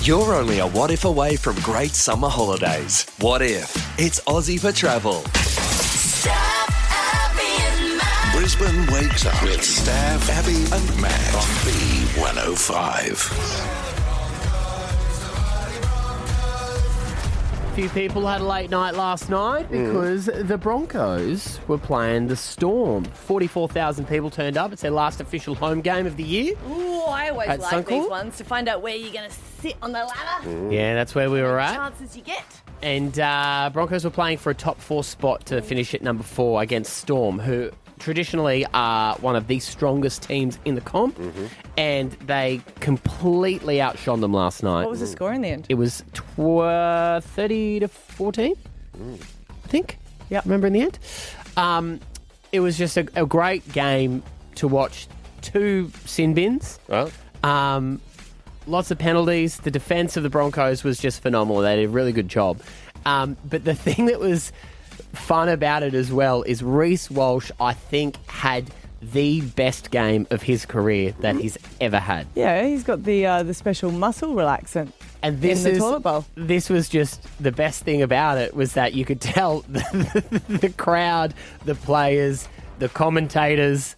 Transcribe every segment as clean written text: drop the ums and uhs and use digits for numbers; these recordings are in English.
You're only a what if away from great summer holidays. What if? It's Aussie for travel. Brisbane wakes up with Stav, Abby and Matt on B105. A few people had a late night last night because the Broncos were playing the Storm. 44,000 people turned up. It's their last official home game of the year. Ooh, I always At like Suncorp? these ones to find out where you're going to sit on the ladder. Yeah, that's where we were The at. chances you get. And Broncos were playing for a top 4 spot to finish at number 4 against Storm, who traditionally are one of the strongest teams in the comp. And they completely outshone them last night. What was the score in the end? It was 30-14, I think. Yep. Remember in the end? It was just a great game to watch. 2 sin bins. Well, Lots of penalties. The defence of the Broncos was just phenomenal. They did a really good job. But the thing that was fun about it as well is Reece Walsh, I think, had the best game of his career that he's ever had. Yeah, he's got the special muscle relaxant And this in the toilet bowl. This was just the best thing about it was that you could tell the crowd, the players, the commentators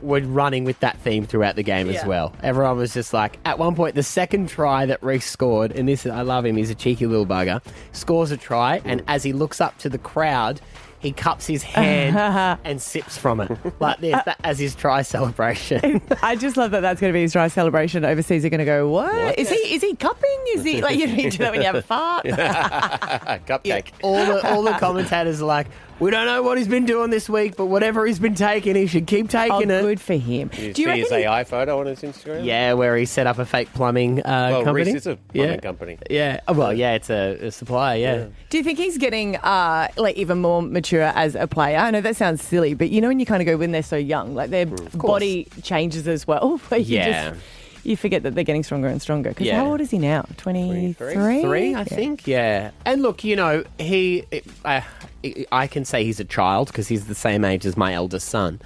were running with that theme throughout the game as well. Everyone was just like, at one point, the second try that Reece scored, and this, I love him, he's a cheeky little bugger, scores a try, and as he looks up to the crowd, he cups his hand and sips from it, like this, as his try celebration. I just love that that's going to be his try celebration. Overseas are going to go, what? Is he cupping? Is he, like, you do that when you have a fart? cupcake. All the commentators are like, we don't know what he's been doing this week, but whatever he's been taking, he should keep taking it. Good for him. Do you Do you see reckon his AI photo on his Instagram? Yeah, where he set up a fake plumbing Well, company. Reece is a plumbing company. Yeah. Oh, well, yeah, it's a supplier, yeah. Do you think he's getting like even more mature as a player? I know that sounds silly, but you know when you kind of go when they're so young, like their body changes as well. You forget that they're getting stronger and stronger. Because how old is he now? 23? 3, I think, yeah. And look, you know, I can say he's a child because he's the same age as my eldest son.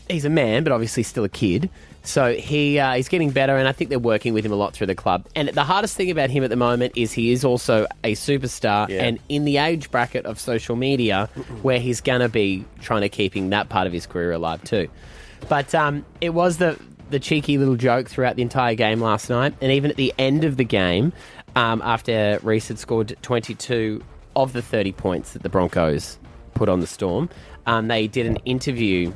He's a man, but obviously still a kid. So he's getting better, and I think they're working with him a lot through the club. And the hardest thing about him at the moment is he is also a superstar, and in the age bracket of social media, where he's going to be trying to keeping that part of his career alive too. But it was the cheeky little joke throughout the entire game last night, and even at the end of the game, after Reece had scored 22 of the 30 points that the Broncos put on the Storm, they did an interview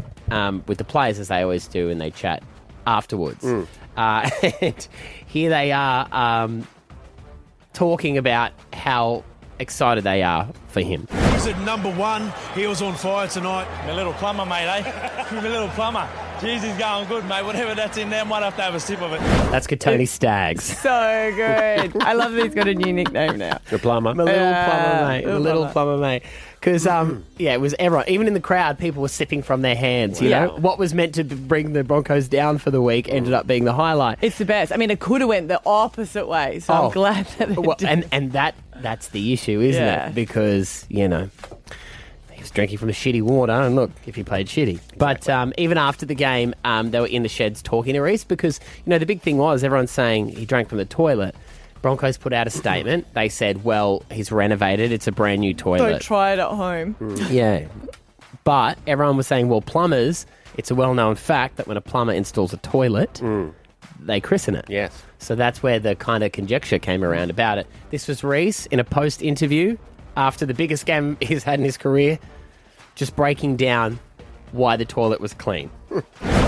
with the players, as they always do, and they chat afterwards. And here they are talking about how excited they are for him. He's at number 1. He was on fire tonight. My little plumber, mate, eh? My little plumber. Jeez, he's going good, mate. Whatever that's in there, might have to have a sip of it. That's Katoni Staggs. So good. I love that he's got a new nickname now. The plumber. My little plumber, mate. My little plumber, mate. Because, it was everyone. Even in the crowd, people were sipping from their hands, you know? What was meant to bring the Broncos down for the week ended up being the highlight. It's the best. I mean, it could have went the opposite way, so I'm glad that it did. And that's the issue, isn't it? Because, you know, he was drinking from the shitty water, and look, if he played shitty. But even after the game, they were in the sheds talking to Reece because, you know, the big thing was everyone's saying he drank from the toilet. Broncos put out a statement. They said, well, he's renovated. It's a brand new toilet. Don't try it at home. Yeah. But everyone was saying, well, plumbers, it's a well-known fact that when a plumber installs a toilet, they christen it. Yes. So that's where the kind of conjecture came around about it. This was Reece in a post-interview after the biggest game he's had in his career, just breaking down why the toilet was clean.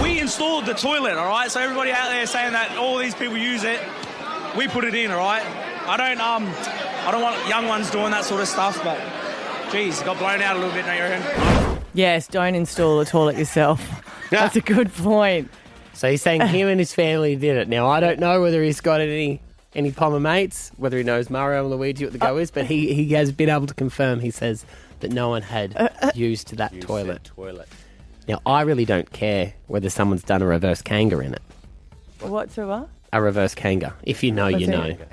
We installed the toilet, all right? So everybody out there saying that all these people use it, we put it in, all right? I don't want young ones doing that sort of stuff, but geez, it got blown out a little bit, don't you reckon? Yes, don't install a toilet yourself. That's a good point. So he's saying him and his family did it. Now, I don't know whether he's got any plumber mates, whether he knows Mario and Luigi what the go is, but he has been able to confirm, he says, that no one had used that toilet. Now, I really don't care whether someone's done a reverse kanga in it. What's a what? A reverse kanga. If you know, you know. Okay.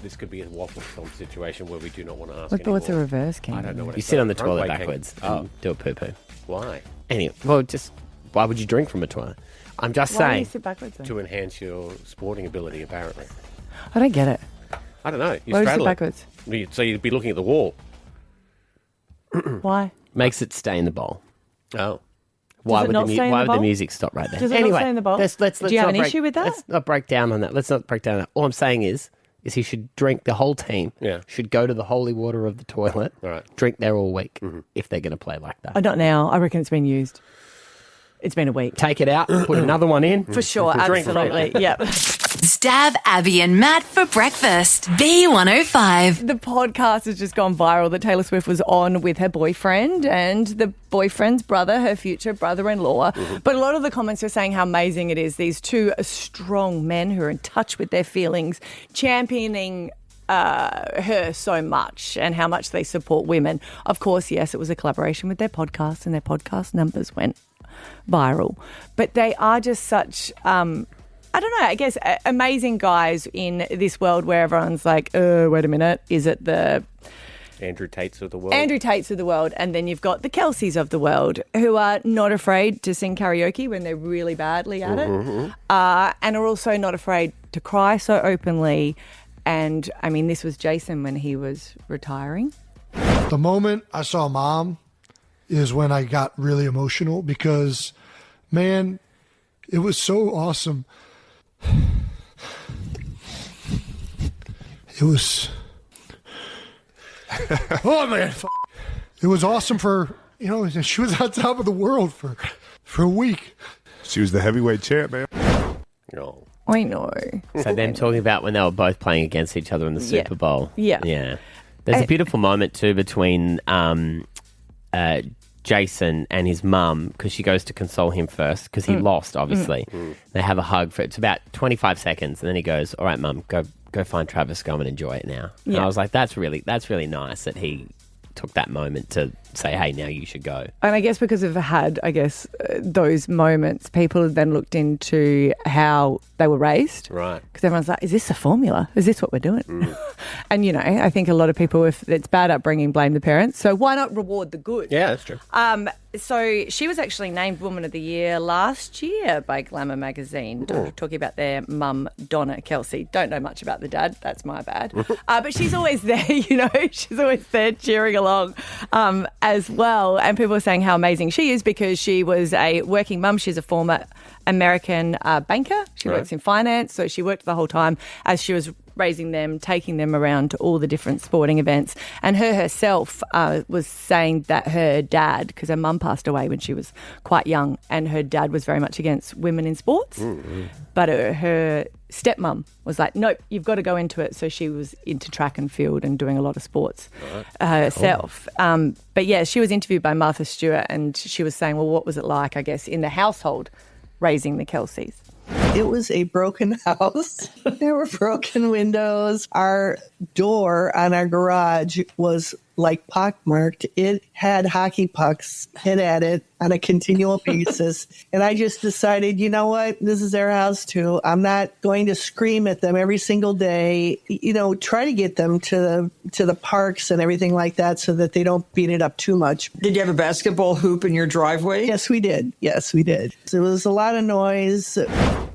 This could be a waffle film situation where we do not want to ask What's a anymore. reverse kanga? I don't know what You it's sit like. on the Front toilet way backwards and do a poo-poo. Why? Anyway, well, just why would you drink from a toilet? I'm just Why do you saying. sit backwards then? To enhance your sporting ability, apparently. I don't get it. I don't know. You Why would you sit straddle it. backwards? So you'd be looking at the wall. Why? Makes it stay in the bowl. Oh. Why it would, not stay in why the would the bowl? music stop right there? Does it not anyway, stay in the bowl? Let's Do you have not an break- issue with that? Let's not break down on that. Let's not break down on that. All I'm saying is he should drink, the whole team should go to the holy water of the toilet, drink there all week if they're going to play like that. Not now. I reckon it's been used. It's been a week. Take it out, put another one in. For sure, Drink from absolutely. Yep. Stab Abby and Matt for breakfast. B105. The podcast has just gone viral that Taylor Swift was on with her boyfriend and the boyfriend's brother, her future brother-in-law. But a lot of the comments are saying how amazing it is. These two strong men who are in touch with their feelings, championing her so much and how much they support women. Of course, yes, it was a collaboration with their podcast and their podcast numbers went viral. But they are just such... I don't know, I guess amazing guys in this world where everyone's like, wait a minute, is it the... Andrew Tates of the world. Andrew Tates of the world. And then you've got the Kelseys of the world who are not afraid to sing karaoke when they're really badly at it. And are also not afraid to cry so openly. And, I mean, this was Jason when he was retiring. The moment I saw Mom is when I got really emotional because, man, it was so awesome. It was... oh, man. It was awesome for, she was on top of the world for a week. She was the heavyweight champ, man. No. I know. So them talking about when they were both playing against each other in the Super Bowl. Yeah. Yeah. There's a beautiful moment too between Jason and his mum because she goes to console him first because he lost, obviously. They have a hug for it's about 25 seconds and then he goes, all right, Mum, go find Travis, go and enjoy it now. And I was like, that's really nice that he took that moment to say, hey, now you should go. And I guess because of those moments, people have then looked into how they were raised. Right. Because everyone's like, is this a formula? Is this what we're doing? And, I think a lot of people, if it's bad upbringing, blame the parents. So why not reward the good? Yeah, that's true. So she was actually named Woman of the Year last year by Glamour magazine, talking about their mum, Donna Kelsey. Don't know much about the dad. That's my bad. But she's always there, she's always there cheering along as well. And people are saying how amazing she is because she was a working mum. She's a former American banker. She works in finance. So she worked the whole time as she was raising them, taking them around to all the different sporting events. And herself was saying that her dad, because her mum passed away when she was quite young, and her dad was very much against women in sports. But her stepmom was like, nope, you've got to go into it. So she was into track and field and doing a lot of sports herself. But yeah, she was interviewed by Martha Stewart and she was saying, well, what was it like, I guess, in the household raising the Kelseys? It was a broken house. There were broken windows. Our door on our garage was like pockmarked. It had hockey pucks hit at it on a continual basis. And I just decided, you know what? This is their house too. I'm not going to scream at them every single day. Try to get them to the parks and everything like that so that they don't beat it up too much. Did you have a basketball hoop in your driveway? Yes, we did. There was a lot of noise.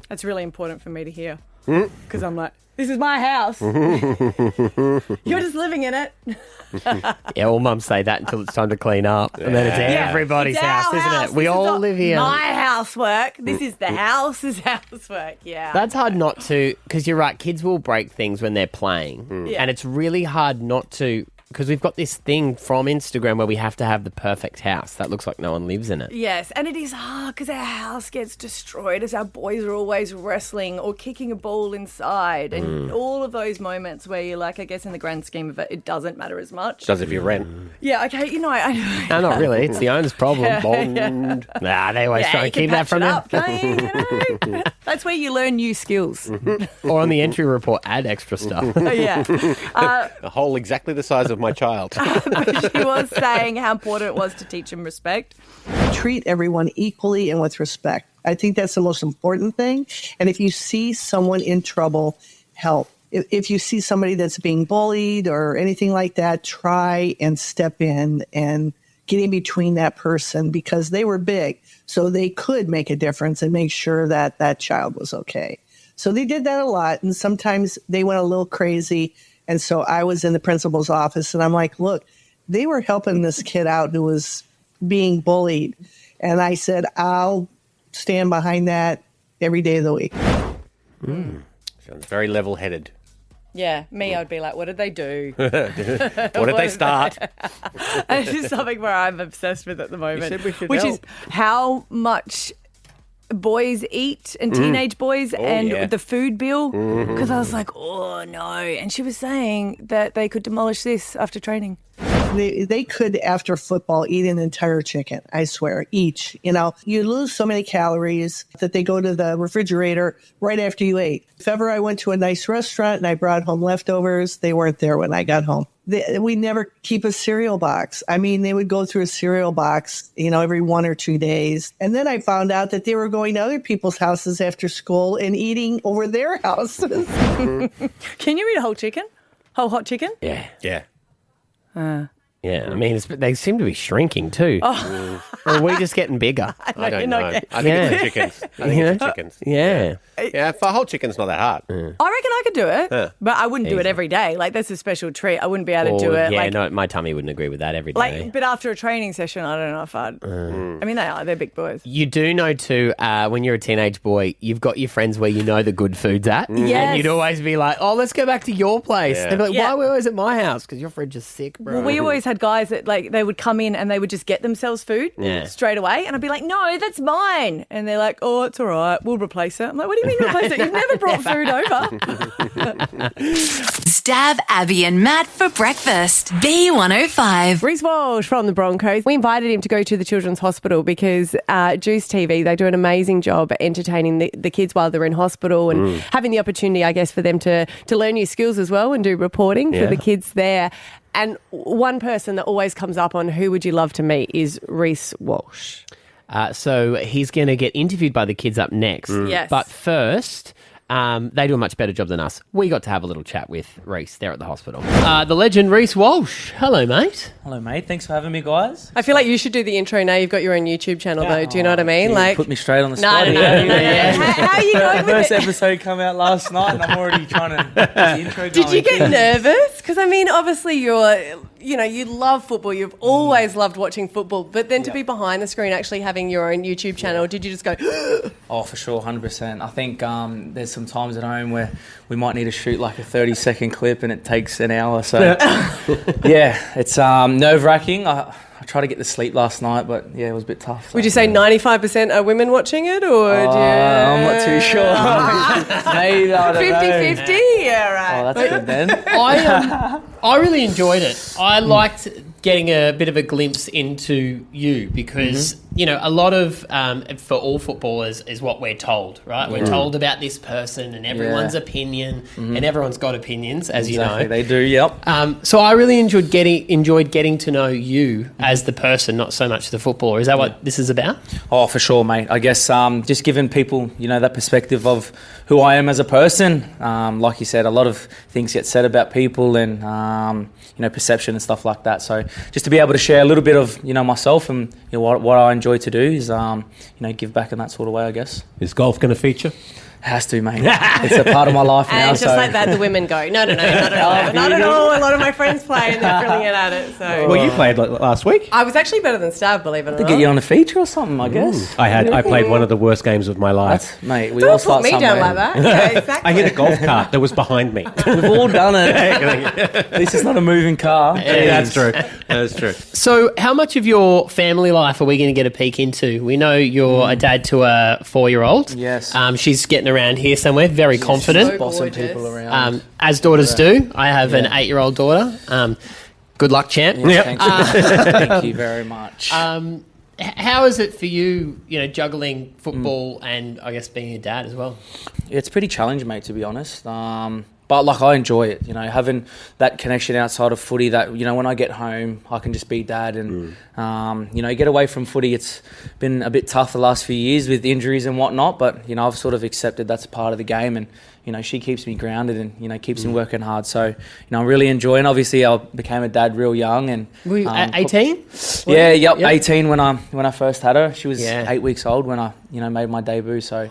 That's really important for me to hear because I'm like, this is my house. You're just living in it. Yeah, all mums say that until it's time to clean up. And then it's everybody's It's house, our isn't house. it? We This is all not live here. My housework. This is the house's housework. Yeah. That's hard not to, because you're right, kids will break things when they're playing. Yeah. And it's really hard not to, because we've got this thing from Instagram where we have to have the perfect house that looks like no one lives in it. Yes, and it is hard because our house gets destroyed as our boys are always wrestling or kicking a ball inside and all of those moments where you're like, I guess in the grand scheme of it, it doesn't matter as much. Does if you rent. Yeah, okay, No, not really. It's the owner's problem. Bond. Nah, they always try and keep that from them. That's where you learn new skills. Or on the entry report, add extra stuff. Yeah. A hole exactly the size of my child. She was saying how important it was to teach them respect. Treat everyone equally and with respect. I think that's the most important thing. And if you see someone in trouble, help. If you see somebody that's being bullied or anything like that, try and step in and get in between that person because they were big. So they could make a difference and make sure that that child was okay. So they did that a lot. And sometimes they went a little crazy. And so I was in the principal's office and I'm like, look, they were helping this kid out who was being bullied. And I said, I'll stand behind that every day of the week. Sounds very level-headed. Yeah, me, I'd be like, what did they do? What did they start? This is something where I'm obsessed with at the moment, said we should which help. is how much boys eat and teenage boys and the food bill. Because I was like, oh, no. And she was saying that they could demolish this after training. They could, after football, eat an entire chicken, I swear, each. You know, you lose so many calories that they go to the refrigerator right after you ate. If ever I went to a nice restaurant and I brought home leftovers, they weren't there when I got home. We never keep a cereal box. I mean, they would go through a cereal box, you know, every 1 or 2 days. And then I found out that they were going to other people's houses after school and eating over their houses. Can you eat a whole chicken? Whole hot chicken? Yeah. Yeah. Yeah, I mean, they seem to be shrinking too. Or are we just getting bigger? I don't know. I think Yeah. it's the chickens. I think it's the chickens. Yeah. Yeah, for a whole chicken's not that hard. I reckon I could do it, Yeah. but I wouldn't do it Easy. every day. Like, that's a special treat. I wouldn't be able to do it. Yeah, like, no, my tummy wouldn't agree with that every day. like, but after a training session, I don't know if I'd. I mean, they're big boys. You do know too, when you're a teenage boy, you've got your friends where you know the good food's at. Yes. And you'd always be like, oh, let's go back to your place. Yeah. They'd be like, Yeah. why are we always at my house? Because your fridge is sick, bro. Well, we always had guys that, like, they would come in and they would just get themselves food straight away. And I'd be like, no, that's mine. And they're like, oh, it's all right. We'll replace it. I'm like, what do you mean replace it? You've never brought food over. Stab Abby and Matt for breakfast. B105. Reece Walsh from the Broncos. We invited him to go to the Children's Hospital because Juice TV, they do an amazing job at entertaining the kids while they're in hospital and having the opportunity, I guess, for them to learn new skills as well and do reporting for the kids there. And one person that always comes up on who would you love to meet is Reece Walsh. So he's going to get interviewed by the kids up next. Yes. But first, they do a much better job than us. We got to have a little chat with Reece there at the hospital. The legend, Reece Walsh. Hello, mate. Hello, mate. Thanks for having me, guys. I feel like you should do the intro now. You've got your own YouTube channel, though. Do you know what I mean? You Like, put me straight on the no, spot. no, here. no, no. How are you going with First it? episode come out last night, and I'm already trying to get the intro Did you going. get nervous? Because, I mean, obviously you love football. You've always loved watching football. But then to be behind the screen actually having your own YouTube channel, did you just go, Oh, for sure, 100%. I think there's some times at home where we might need to shoot like a 30-second clip and it takes an hour. So, yeah, it's nerve-wracking. I tried to get to sleep last night, but, yeah, it was a bit tough. would you say 95% are women watching it? Or do you... I'm not too sure. Maybe, I don't know. 50-50? Yeah, right. Oh, that's good then. I really enjoyed it. I liked getting a bit of a glimpse into you because, you know, a lot of, for all footballers, is what we're told, right? We're told about this person and everyone's opinion, and everyone's got opinions, as you know. They do, yep. So I really enjoyed getting to know you as the person, not so much the footballer. Is that what this is about? Oh, for sure, mate. I guess just giving people, that perspective of who I am as a person. Like you said, a lot of things get said about people and, perception and stuff like that. So just to be able to share a little bit of, myself and what I enjoy to do is, give back in that sort of way, I guess. Is golf going to feature? Has to, mate. It's a part of my life now. And just like that, the women go, no, not at all. Not at all. A lot of my friends play and they're brilliant at it. So Well, you played last week. I was actually better than Stav, believe it or To not. get you on a feature or something, I guess. I played one of the worst games of my life. Mate, we Don't all put start me somewhere. down like that. Yeah, exactly. I hit a golf cart that was behind me. We've all done it. At least it's not a moving car. Yeah, that's true. That's true. So how much of your family life are we going to get a peek into? We know you're a dad to a 4-year-old. Yes. She's getting around here somewhere, very confident. So Bossing gorgeous. people around. As daughters do. I have an 8-year-old daughter. Good luck, champ. Thank you very much. How is it for you, juggling football and I guess being a dad as well? It's pretty challenging, mate, to be honest. But I enjoy it, having that connection outside of footy that, when I get home, I can just be dad and, get away from footy. It's been a bit tough the last few years with injuries and whatnot, but, I've sort of accepted that's a part of the game and, she keeps me grounded and, keeps me working hard. So, I'm really enjoying. Obviously, I became a dad real young and... Were you 18? Yeah, 18 when I first had her. She was 8 weeks old when I made my debut. So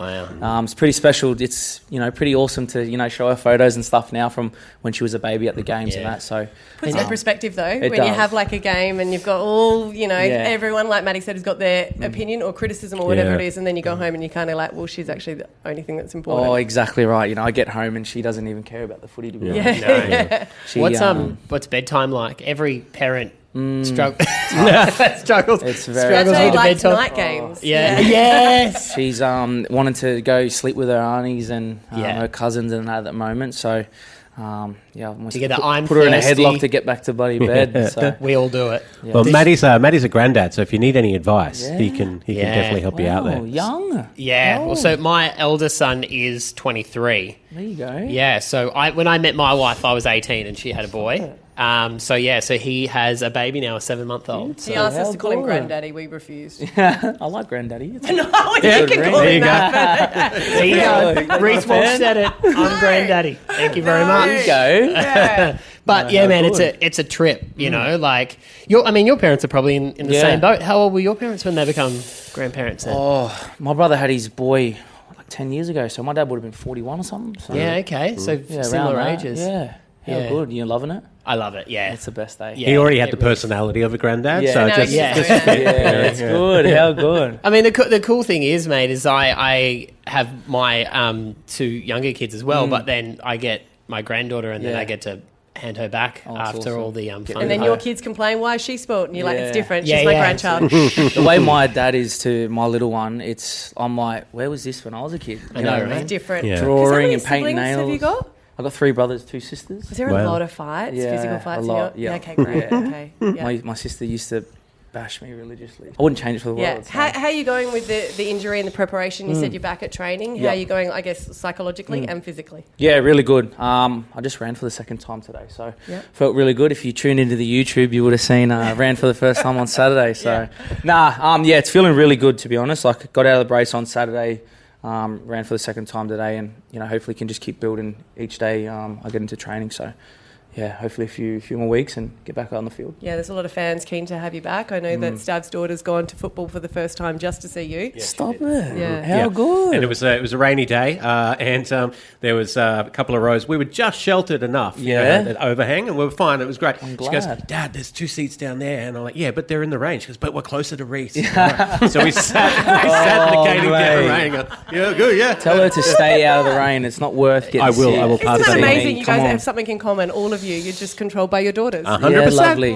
it's pretty special. It's, pretty awesome to, show her photos and stuff now from when she was a baby at the games and that. So puts it in perspective though, when does. you have like a game and you've got all, everyone, like Maddie said, has got their opinion or criticism or whatever it is, and then you go home and you're kind of like, well, she's actually the only thing that's important. Oh, exactly right. I get home and she doesn't even care about the footy, to be honest. She, What's bedtime like? Every parent struggles. It's very That's why he with the likes bedtime. night games. Yes. She's wanting to go sleep with her aunties and her cousins and that at the moment. So, I must Together, I'm put her in a thirsty. headlock to get back to bloody bed. So. We all do it. Yeah. Well, Maddie's a granddad, so if you need any advice, he can definitely help you out there. Young. Yeah. Well, so my elder son is 23. There you go. Yeah. So when I met my wife, I was 18 and she had a boy. So he has a baby now, a 7-month-old. He asked us to call him Granddaddy. We refused. I like Granddaddy. No, you can call him that. There you go. Reece Walsh said it. I'm Granddaddy. Thank you very much. There you go. Yeah. But man, it's a trip. Like your parents are probably in the same boat. How old were your parents when they become grandparents? Then? Oh, my brother had his boy like 10 years ago, so my dad would have been 41 or something. So. Yeah. Okay. So similar ages. Yeah. How good? You loving it? I love it. Yeah, it's the best day. He already had the personality of a granddad, Yeah. so No, just it's good. How good? I mean, the cool thing is, mate, is I have my 2 younger kids as well, but then I get my granddaughter, and then I get to hand her back after awesome. all the fun. And then your kids complain, why is she spoilt? And you're like, it's different. She's my grandchild. The way my dad is to my little one, I'm like, where was this when I was a kid? I know, right? It's different. Yeah. Drawing and How painting many siblings nails. have you got? I've got 3 brothers, 2 sisters. Is there a lot of fights, physical fights? a lot. Yeah. Okay, great. Okay. Yeah. My sister used to bash me religiously. I wouldn't change it for the world. So. How are you going with the injury and the preparation? You said you're back at training. How are you going, I guess, psychologically and physically? Yeah, really good. I just ran for the second time today, so felt really good. If you tuned into the YouTube, you would have seen I ran for the first time on Saturday. So, it's feeling really good, to be honest. Like, got out of the brace on Saturday, ran for the second time today, and hopefully can just keep building each day I get into training. So. Yeah, hopefully a few more weeks and get back out on the field. Yeah, there's a lot of fans keen to have you back. I know that Stav's daughter's gone to football for the first time just to see you. Yeah, stop it. Yeah. How good. And it was a rainy day, and there was a couple of rows. We were just sheltered enough, that overhang, and we were fine. It was great. I'm She goes, glad. Dad, there's 2 seats down there. And I'm like, yeah, but they're in the rain. She goes, but we're closer to Reece. Right. So we sat in the gating down the rain. Going, yeah, good, yeah. Tell her to stay out of the rain. It's not worth getting I will sick. pass Isn't that it on. amazing? You Come guys on. have something in common, all of you. You're just controlled by your daughters. 100%. Yeah, lovely.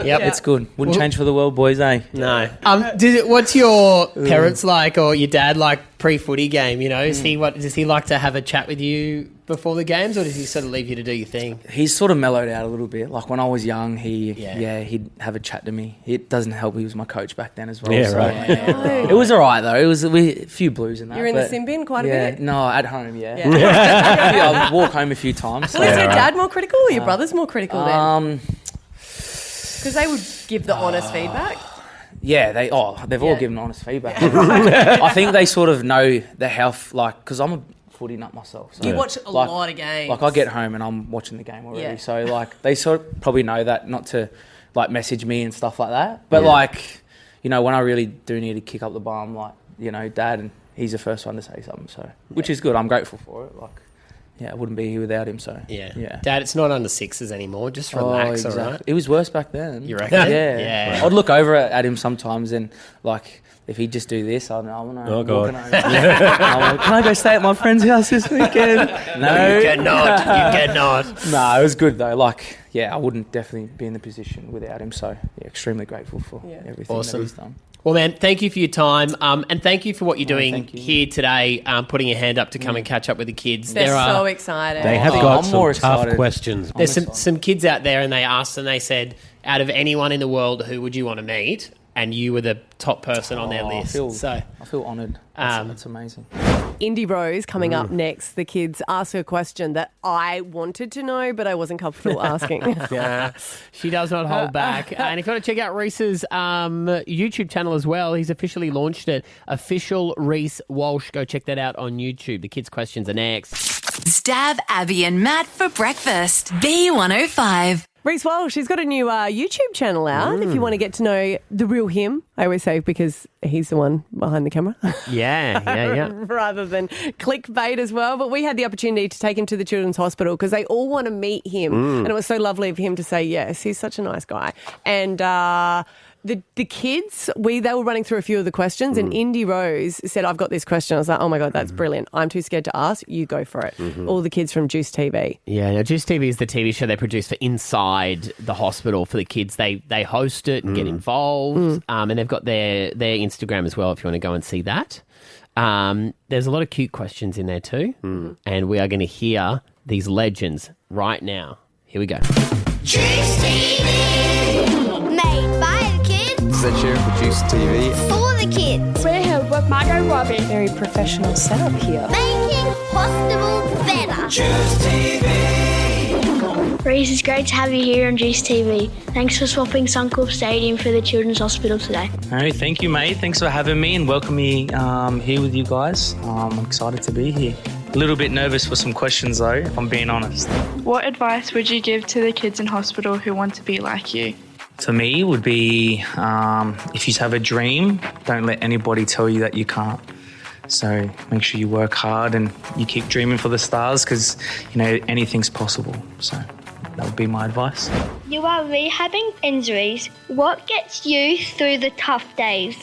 Yep. It's good. Wouldn't change for the world, boys, eh? No. What's your parents like, or your dad like pre-footy game? Does he like to have a chat with you before the games, or does he sort of leave you to do your thing? He's sort of mellowed out a little bit. Like when I was young, he'd have a chat to me. It doesn't help. He was my coach back then as well. Yeah, so right. It was all right though. It was a few blues in that. You're in the but sin bin quite a yeah, bit? no, at home, yeah. Yeah. I'll walk home a few times. So. Was your dad more critical or your brother's more critical then? Because they would give the honest feedback. Yeah, they've all given honest feedback. I think they sort of know the health, because I'm a footy nut myself. So You watch a lot of games. Like I get home and I'm watching the game already. Yeah. So they sort of probably know that not to message me and stuff like that. But when I really do need to kick up the bum, Dad, and he's the first one to say something. So which is good. I'm grateful for it. I wouldn't be here without him. So yeah. Dad, it's not under 6s anymore. Just relax, all right? It was worse back then. You reckon? Yeah. I'd look over at him sometimes and if he'd just do this, I'd know. Oh, God. Can I go stay at my friend's house this weekend? No. You cannot. No, it was good though. I wouldn't definitely be in the position without him. So, extremely grateful for everything that he's done. Well, man, thank you for your time, and thank you for what you're doing here today, putting your hand up to come and catch up with the kids. They're so excited. They have got some tough questions. There's some kids out there, and they asked, and they said, out of anyone in the world, who would you want to meet? And you were the top person on their list. I feel honoured. That's amazing. Indie Rose coming up next. The kids ask a question that I wanted to know, but I wasn't comfortable asking. She does not hold back. And if you want to check out Reece's YouTube channel as well, he's officially launched it. Official Reece Walsh. Go check that out on YouTube. The kids' questions are next. Stav, Abby and Matt for breakfast. B105. Reece Walsh, he's got a new YouTube channel out if you want to get to know the real him. I always say because he's the one behind the camera. Yeah. Rather than clickbait as well. But we had the opportunity to take him to the Children's Hospital because they all want to meet him. And it was so lovely of him to say yes. He's such a nice guy. And the kids, they were running through a few of the questions and Indy Rose said, I've got this question. I was like, oh my God, that's brilliant. I'm too scared to ask. You go for it. All the kids from Juice TV. Yeah, now Juice TV is the TV show they produce for inside the hospital for the kids. They host it and get involved. And they've got their Instagram as well if you want to go and see that. There's a lot of cute questions in there too. And we are going to hear these legends right now. Here we go. Juice TV! Made by the kids. Ed Sheeran for Juice TV. For the kids. We're here with Margot Robbie. Very professional setup here. Making hospital better. Juice TV. Reece, it's great to have you here on Juice TV. Thanks for swapping Suncorp Stadium for the Children's Hospital today. Hey, thank you, mate. Thanks for having me and welcoming me here with you guys. I'm excited to be here. A little bit nervous for some questions though, if I'm being honest. What advice would you give to the kids in hospital who want to be like you? For me would be if you have a dream, don't let anybody tell you that you can't. So make sure you work hard and you keep dreaming for the stars because, anything's possible. So that would be my advice. You are rehabbing injuries. What gets you through the tough days?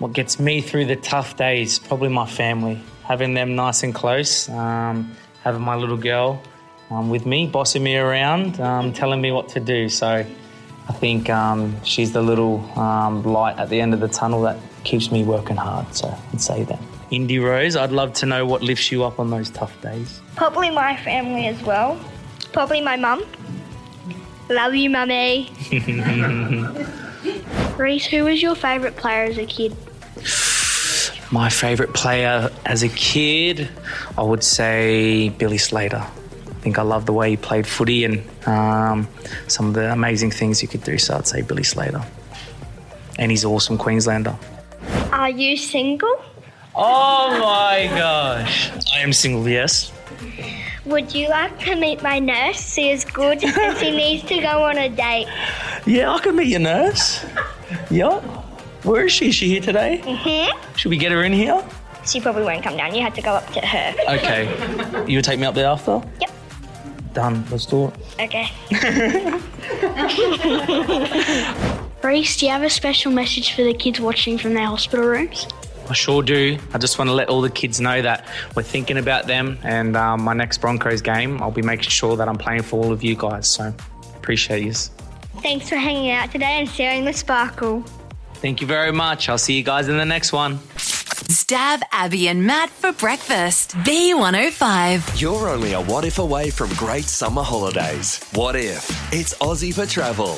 What gets me through the tough days? Probably my family. Having them nice and close, having my little girl with me, bossing me around, telling me what to do. So I think she's the little light at the end of the tunnel that keeps me working hard. So I'd say that. Indy Rose, I'd love to know what lifts you up on those tough days. Probably my family as well. Probably my mum. Love you, Mummy. Reece, who was your favourite player as a kid? My favourite player as a kid, I would say Billy Slater. I think I love the way he played footy and some of the amazing things he could do, so I'd say Billy Slater. And he's an awesome Queenslander. Are you single? Oh my gosh. I am single, yes. Would you like to meet my nurse? She is good and she needs to go on a date. Yeah, I can meet your nurse. Yup. Where is she? Is she here today? Mm-hmm. Should we get her in here? She probably won't come down. You have to go up to her. Okay. You would take me up there after? Yep. Done. Let's do it. Okay. Reece, do you have a special message for the kids watching from their hospital rooms? I sure do. I just want to let all the kids know that we're thinking about them and my next Broncos game, I'll be making sure that I'm playing for all of you guys. So appreciate you. Thanks for hanging out today and sharing the sparkle. Thank you very much. I'll see you guys in the next one. Stab Abby and Matt for breakfast. B105. You're only a what if away from great summer holidays. What if? It's Aussie for travel.